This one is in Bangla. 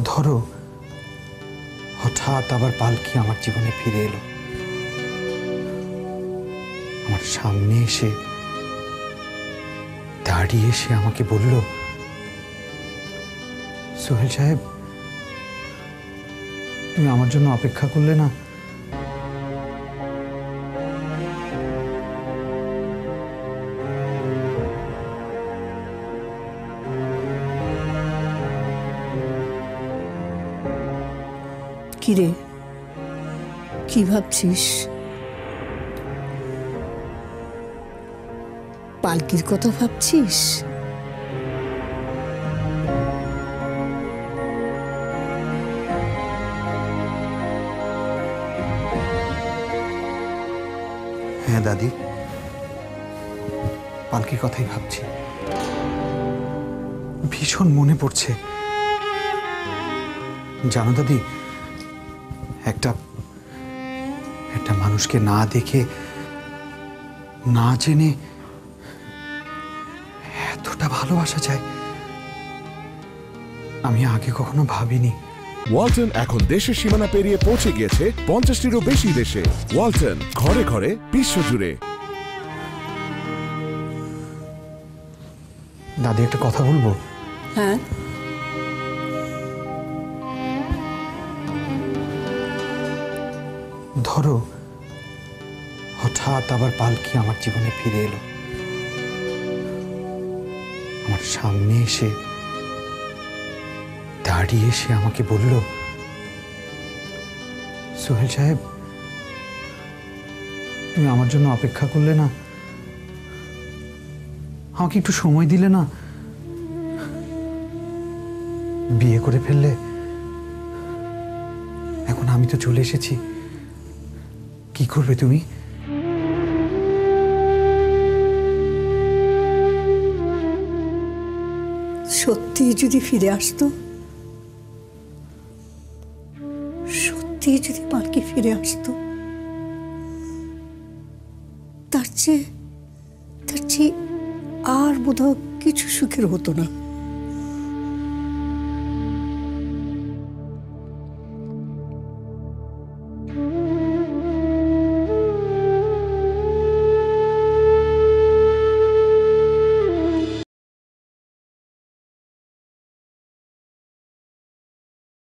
ধরো হঠাৎ আবার পালকি আমার জীবনে ফিরে এলো, আমার সামনে এসে দাঁড়িয়ে সে আমাকে বলল, সোহেল সাহেব, তুমি আমার জন্য অপেক্ষা করলে না? কিরে, কি ভাবছিস? পালকির কথা ভাবছিস? হ্যাঁ দাদি, পালকির কথাই ভাবছি। ভীষণ মনে পড়ছে। জানো দাদি, একটা মানুষকে না দেখে না জেনে এতটা ভালোবাসা যায় আমি আগে কখনো ভাবিনি। ওয়ালটন এখন দেশের সীমানা পেরিয়ে পৌঁছে গিয়েছে 50টিরও বেশি দেশে। ওয়ালটন, ঘরে ঘরে বিশ্বজুড়ে। দাদি, একটা কথা বলবো? হ্যাঁ, ধরো হঠাৎ আবার পালকি আমার জীবনে ফিরে এলো, আমার সামনে এসে দাঁড়িয়ে সে আমাকে বলল, সোহেল সাহেব, তুমি আমার জন্য অপেক্ষা করলে না? আমাকে একটু সময় দিলে না? বিয়ে করে ফেললে। এখন আমি তো চলে এসেছি, কি করবে তুমি? সত্যি যদি ফিরে আসতো, সত্যি যদি পালকি ফিরে আসতো, তার চেয়ে আর বোধহয় কিছু সুখের হতো না।